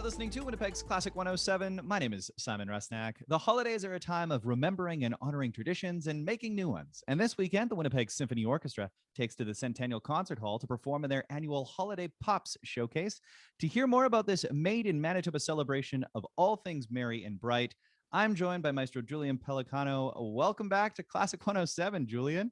You're listening to Winnipeg's Classic 107. My name is Simon Rusnak. The holidays are a time of remembering and honoring traditions and making new ones. And this weekend, the Winnipeg Symphony Orchestra takes to the Centennial Concert Hall to perform in their annual Holiday Pops showcase. To hear more about this made-in-Manitoba celebration of all things merry and bright, I'm joined by Maestro Julian Pellicano. Welcome back to Classic 107, Julian.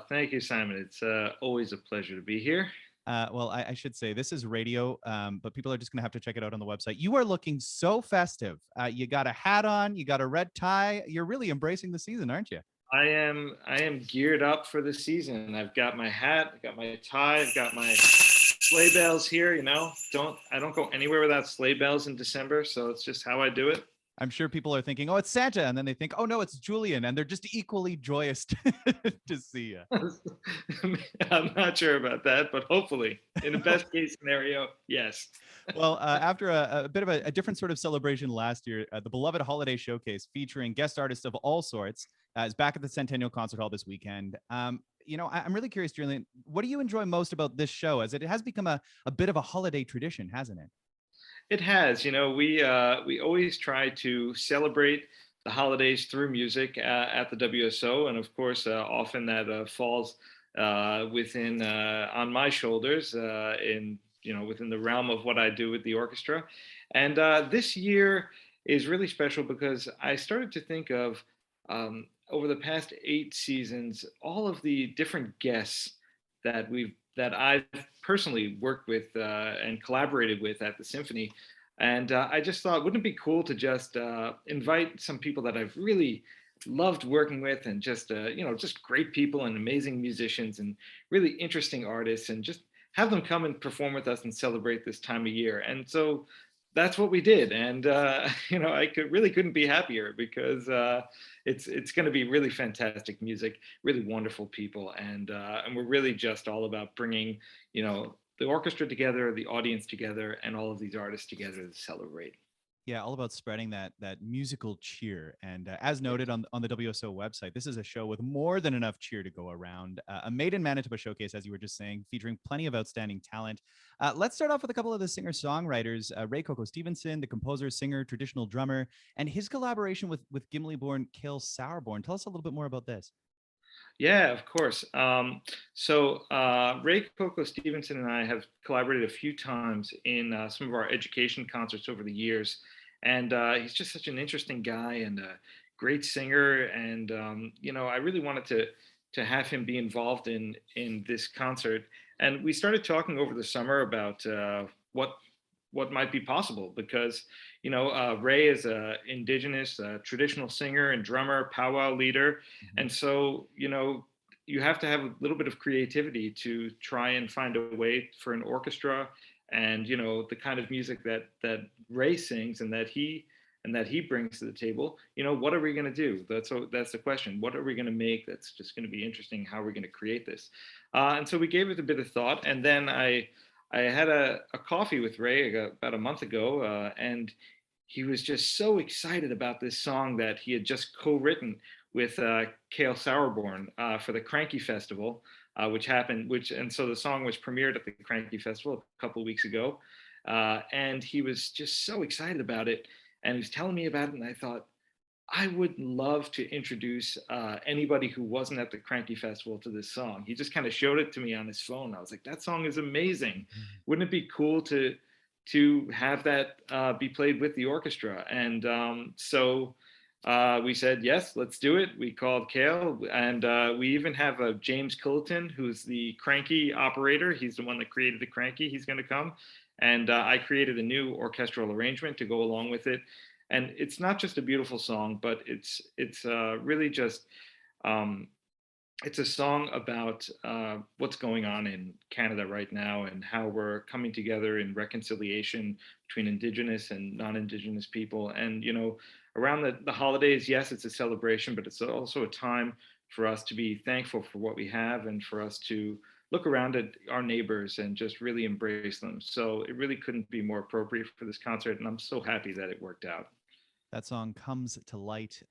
Thank you, Simon. It's always a pleasure to be here. I should say this is radio, but people are just going to have to check it out on the website. You are looking so festive. You got a hat on, you got a red tie. You're really embracing the season, aren't you? I am geared up for the season. I've got my hat, I've got my tie, I've got my sleigh bells here. I don't go anywhere without sleigh bells in December, so it's just how I do it. I'm sure people are thinking, oh, it's Santa. And then they think, oh, no, it's Julian. And they're just equally joyous to see you. I'm not sure about that, but hopefully, in the best case scenario, yes. Well, after a bit of a different sort of celebration last year, the beloved holiday showcase featuring guest artists of all sorts is back at the Centennial Concert Hall this weekend. I'm really curious, Julian, what do you enjoy most about this show, as it has become a bit of a holiday tradition, hasn't it? It has. We always try to celebrate the holidays through music at the WSO, and of course, often that falls within on my shoulders in within the realm of what I do with the orchestra. And this year is really special because I started to think of over the past 8 seasons all of the different guests that I've personally worked with and collaborated with at the symphony. And I just thought, wouldn't it be cool to just invite some people that I've really loved working with, and just great people and amazing musicians and really interesting artists, and just have them come and perform with us and celebrate this time of year. And so that's what we did. And really couldn't be happier because it's going to be really fantastic music, really wonderful people, and we're really just all about bringing the orchestra together, the audience together, and all of these artists together to celebrate. Yeah, all about spreading that musical cheer. And as noted on the WSO website, this is a show with more than enough cheer to go around. A made-in-Manitoba showcase, as you were just saying, featuring plenty of outstanding talent. Let's start off with a couple of the singer-songwriters. Ray Coco Stevenson, the composer, singer, traditional drummer, and his collaboration with Gimli-born Cale Sauerborn. Tell us a little bit more about this. Yeah, of course. Ray Coco Stevenson and I have collaborated a few times in some of our education concerts over the years, and he's just such an interesting guy and a great singer. And I really wanted to have him be involved in this concert. And we started talking over the summer about what might be possible, because Ray is a indigenous traditional singer and drummer, powwow leader, and so you have to have a little bit of creativity to try and find a way for an orchestra, and the kind of music that Ray sings and that he brings to the table. What are we going to do? That's the question. What are we going to make that's just going to be interesting? How are we going to create this? And so we gave it a bit of thought, and then I had a coffee with Ray about a month ago, and he was just so excited about this song that he had just co-written with Cale Sauerborn for the Cranky Festival, and so the song was premiered at the Cranky Festival a couple of weeks ago, and he was just so excited about it, and he was telling me about it, and I thought, I would love to introduce anybody who wasn't at the Cranky Festival to this song. He just kind of showed it to me on his phone. I was like, that song is amazing. Wouldn't it be cool to have that be played with the orchestra? And so we said, yes, let's do it. We called Cale, and we even have James Culleton, who's the Cranky operator. He's the one that created the Cranky. He's going to come. And I created a new orchestral arrangement to go along with it. And it's not just a beautiful song, but it's really just it's a song about what's going on in Canada right now, and how we're coming together in reconciliation between Indigenous and non-Indigenous people. And around the holidays, yes, it's a celebration, but it's also a time for us to be thankful for what we have, and for us to look around at our neighbors and just really embrace them. So it really couldn't be more appropriate for this concert, and I'm so happy that it worked out. That song Comes to Light.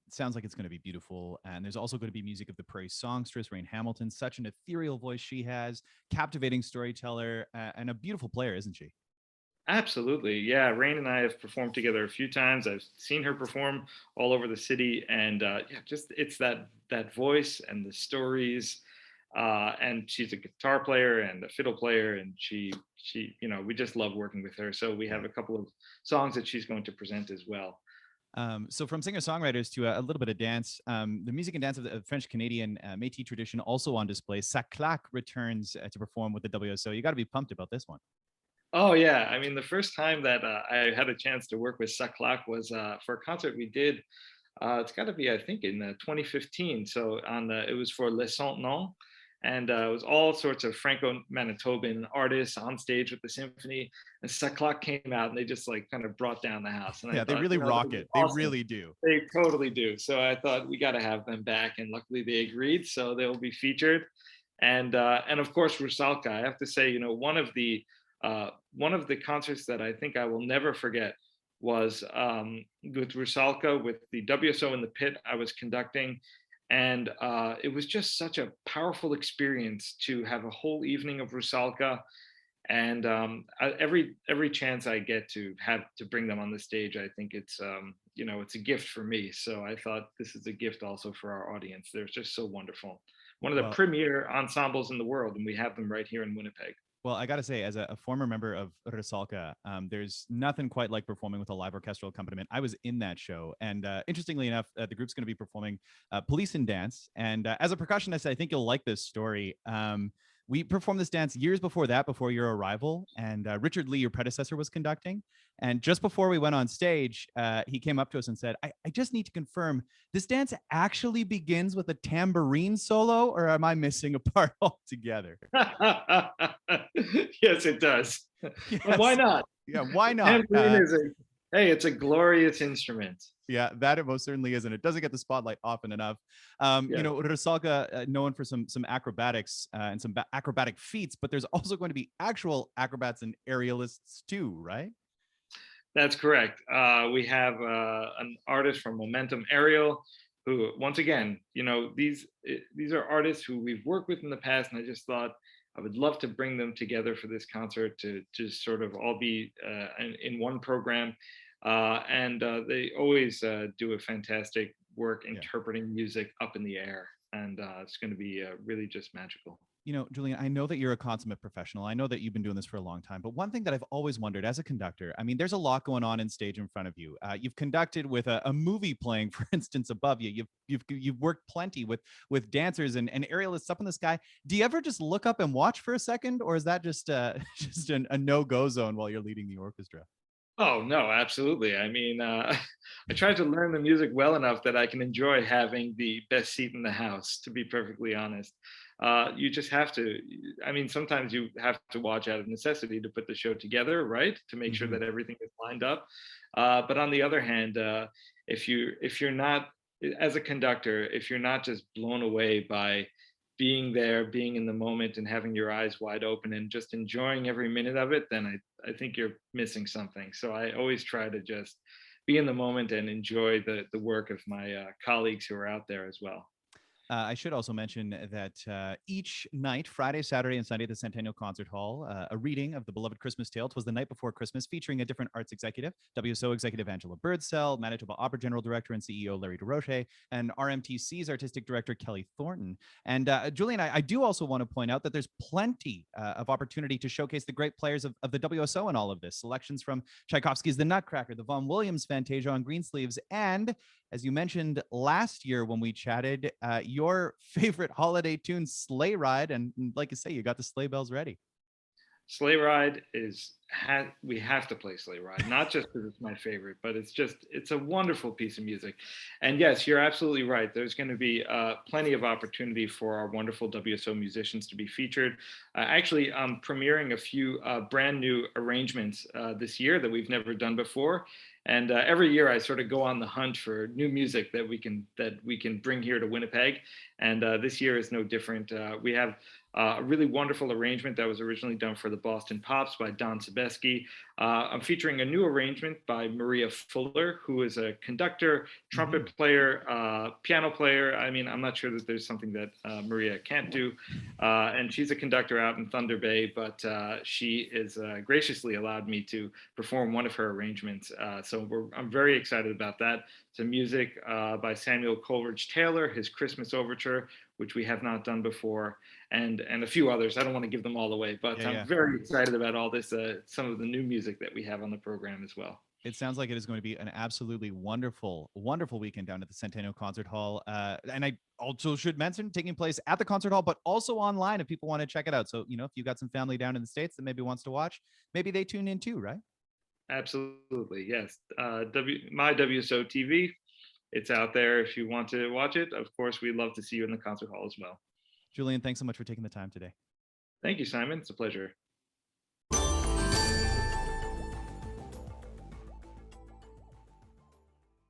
Sounds like it's going to be beautiful. And there's also going to be music of the Prairie songstress, Rayne Hamilton. Such an ethereal voice she has, captivating storyteller, and a beautiful player, isn't she? Absolutely. Yeah. Rain and I have performed together a few times. I've seen her perform all over the city. And yeah, just it's that voice and the stories. And she's a guitar player and a fiddle player. And we just love working with her. So we have Yeah. a couple of songs that she's going to present as well. So from singer-songwriters to a little bit of dance, the music and dance of the French-Canadian Métis tradition also on display. Saclac returns to perform with the WSO. You got to be pumped about this one. Oh yeah, I mean the first time that I had a chance to work with Saklak was for a concert we did. It's got to be I think in 2015. So it was for Les Centennial, and it was all sorts of Franco-Manitoban artists on stage with the symphony. And Saklak came out and they just like kind of brought down the house. And I Yeah, they thought, really that rock was it. They awesome. really do. They totally do. So I thought we got to have them back, and luckily they agreed. So they'll be featured, and of course Rusalka. I have to say, one of the concerts that I think I will never forget was with Rusalka with the WSO in the pit I was conducting. And it was just such a powerful experience to have a whole evening of Rusalka. And every chance I get to have to bring them on the stage, I think it's a gift for me. So I thought this is a gift also for our audience. They're just so wonderful. One of the Well, premier ensembles in the world, and we have them right here in Winnipeg. Well, I got to say, as a former member of Rusalka, there's nothing quite like performing with a live orchestral accompaniment. I was in that show. And interestingly enough, the group's going to be performing Police and Dance. And as a percussionist, I think you'll like this story. We performed this dance years before that, before your arrival. And Richard Lee, your predecessor, was conducting. And just before we went on stage, he came up to us and said, I just need to confirm, this dance actually begins with a tambourine solo, or am I missing a part altogether? Yes, it does. Well, why Yes. not? Yeah, why not? Tambourine hey, it's a glorious instrument. Yeah, that it most certainly is, and it doesn't get the spotlight often enough. Yeah, Rusalka, known for some acrobatics and some acrobatic feats, but there's also going to be actual acrobats and aerialists too, right? that's correct. We have an artist from Momentum Aerial, who, once again, these are artists who we've worked with in the past, and I just thought I would love to bring them together for this concert to just sort of all be in one program. And they always do a fantastic work Yeah. interpreting music up in the air, and it's going to be really just magical. Julian, I know that you're a consummate professional. I know that you've been doing this for a long time, but one thing that I've always wondered as a conductor, I mean, there's a lot going on in stage in front of you. You've conducted with a movie playing, for instance, above you. You've worked plenty with dancers and aerialists up in the sky. Do you ever just look up and watch for a second, or is that just just a no-go zone while you're leading the orchestra? Oh no, absolutely. I mean, I try to learn the music well enough that I can enjoy having the best seat in the house. To be perfectly honest, you just have to. I mean, sometimes you have to watch out of necessity to put the show together, right? To make sure Hmm. that everything is lined up. But on the other hand, if you're not as a conductor, if you're not just blown away by being there, being in the moment, and having your eyes wide open and just enjoying every minute of it, then I think you're missing something. So I always try to just be in the moment and enjoy the work of my colleagues who are out there as well. I should also mention that each night, Friday, Saturday, and Sunday, at the Centennial Concert Hall, a reading of the beloved Christmas Tale. 'Twas the Night Before Christmas, featuring a different arts executive: WSO executive Angela Birdsell, Manitoba Opera General Director and CEO Larry DeRoche, and RMTC's artistic director Kelly Thornton. And Julian, I do also want to point out that there's plenty of opportunity to showcase the great players of the WSO in all of this. Selections from Tchaikovsky's The Nutcracker, the Vaughan Williams Fantasia on Greensleeves, and as you mentioned last year when we chatted, your favorite holiday tune, Sleigh Ride. And like you say, you got the sleigh bells ready. Sleigh Ride we have to play Sleigh Ride, not just because it's my favorite, but it's a wonderful piece of music. And yes, you're absolutely right. There's going to be plenty of opportunity for our wonderful WSO musicians to be featured. Actually, I'm premiering a few brand new arrangements this year that we've never done before. And every year I sort of go on the hunt for new music that we can bring here to Winnipeg. And this year is no different. We have a really wonderful arrangement that was originally done for the Boston Pops by Don Sebeski. I'm featuring a new arrangement by Maria Fuller, who is a conductor, Hmm. trumpet player, piano player. I mean, I'm not sure that there's something that Maria can't do. And she's a conductor out in Thunder Bay, but she is graciously allowed me to perform one of her arrangements. I'm very excited about that. Some music by Samuel Coleridge Taylor, his Christmas Overture, which we have not done before, and a few others. I don't want to give them all away, but Yeah, I'm yeah. very excited about all this. Some of the new music that we have on the program as well. It sounds like it is going to be an absolutely wonderful, wonderful weekend down at the Centennial Concert Hall. And I also should mention taking place at the concert hall, but also online if people want to check it out. So, if you've got some family down in the States that maybe wants to watch, maybe they tune in too, right? Absolutely, yes. My WSO TV, it's out there if you want to watch it. Of course, we'd love to see you in the concert hall as well. Julian, thanks so much for taking the time today. Thank you, Simon. It's a pleasure.